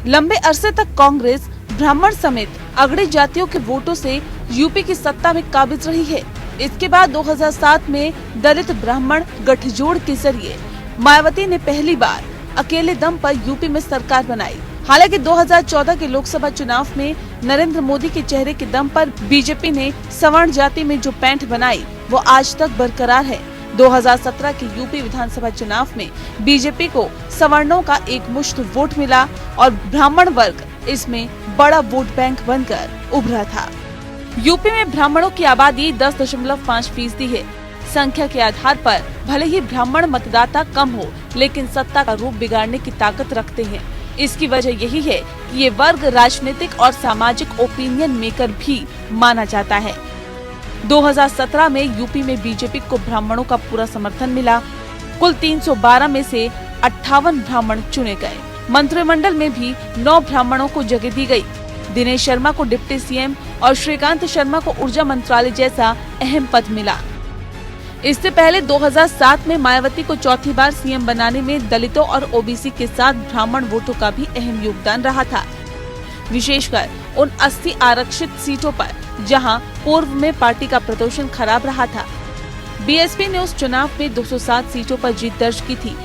लंबे अरसे तक कांग्रेस ब्राह्मण समेत अगड़ी जातियों के वोटों से यूपी की सत्ता में काबिज रही है। इसके बाद 2007 में दलित ब्राह्मण गठजोड़ के जरिए मायावती ने पहली बार अकेले दम पर यूपी में सरकार बनाई। हालांकि 2014 के लोकसभा चुनाव में नरेंद्र मोदी के चेहरे के दम पर बीजेपी ने सवर्ण जाति में जो पैंठ बनाई वो आज तक बरकरार है। 2017 के यूपी विधानसभा चुनाव में बीजेपी को सवर्णों का एक मुश्त वोट मिला और ब्राह्मण वर्ग इसमें बड़ा वोट बैंक बनकर उभरा था। यूपी में ब्राह्मणों की आबादी 10.5% है। संख्या के आधार पर भले ही ब्राह्मण मतदाता कम हो, लेकिन सत्ता का रूप बिगाड़ने की ताकत रखते हैं। इसकी वजह यही है कि ये वर्ग राजनीतिक और सामाजिक ओपिनियन मेकर भी माना जाता है। 2017 में यूपी में बीजेपी को ब्राह्मणों का पूरा समर्थन मिला। कुल 312 में से 58 ब्राह्मण चुने गए। मंत्रिमंडल में भी 9 ब्राह्मणों को जगह दी गई। दिनेश शर्मा को डिप्टी सीएम और श्रीकांत शर्मा को ऊर्जा मंत्रालय जैसा अहम पद मिला। इससे पहले 2007 में मायावती को चौथी बार सीएम बनाने में दलितों और ओबीसी के साथ ब्राह्मण वोटों का भी अहम योगदान रहा था, विशेषकर उन 80 आरक्षित सीटों पर जहां पूर्व में पार्टी का प्रदर्शन खराब रहा था। बीएसपी ने उस चुनाव में 207 सीटों पर जीत दर्ज की थी।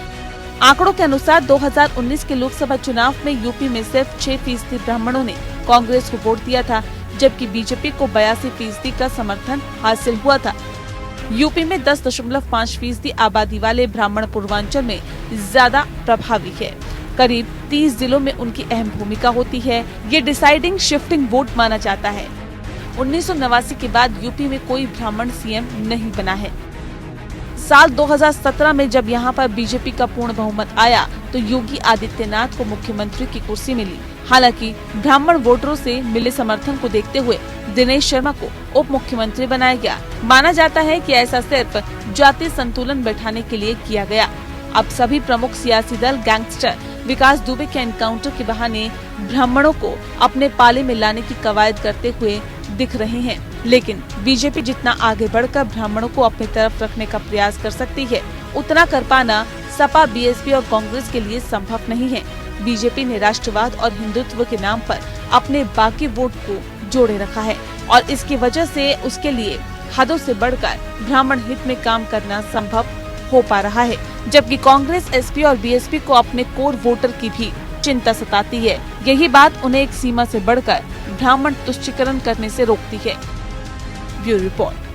आंकड़ों के अनुसार 2019 के लोकसभा चुनाव में यूपी में सिर्फ 6% ब्राह्मणों ने कांग्रेस को वोट दिया था, जबकि बीजेपी को 82% का समर्थन हासिल हुआ था। यूपी में 10.5% आबादी वाले ब्राह्मण पूर्वांचल में ज्यादा प्रभावी है। करीब 30 जिलों में उनकी अहम भूमिका होती है। ये डिसाइडिंग शिफ्टिंग वोट माना जाता है। 1989 के बाद यूपी में कोई ब्राह्मण सीएम नहीं बना है। साल 2017 में जब यहां पर बीजेपी का पूर्ण बहुमत आया तो योगी आदित्यनाथ को मुख्यमंत्री की कुर्सी मिली। हालांकि ब्राह्मण वोटरों से मिले समर्थन को देखते हुए दिनेश शर्मा को उप मुख्यमंत्री बनाया गया। माना जाता है कि ऐसा सिर्फ जातीय संतुलन बैठाने के लिए किया गया। अब सभी प्रमुख सियासी दल गैंगस्टर विकास दुबे के एनकाउंटर के बहाने ब्राह्मणों को अपने पाले में लाने की कवायद करते हुए दिख रहे हैं। लेकिन बीजेपी जितना आगे बढ़कर ब्राह्मणों को अपनी तरफ रखने का प्रयास कर सकती है, उतना कर पाना सपा, बीएसपी और कांग्रेस के लिए संभव नहीं है। बीजेपी ने राष्ट्रवाद और हिंदुत्व के नाम पर अपने बाकी वोट को जोड़े रखा है और इसकी वजह से उसके लिए हदों से बढ़कर ब्राह्मण हित में काम करना संभव हो पा रहा है, जबकि कांग्रेस, एसपी और बीएसपी को अपने कोर वोटर की भी चिंता सताती है। यही बात उन्हें एक सीमा से बढ़कर ब्राह्मण तुष्टीकरण करने से रोकती है। Bureau report.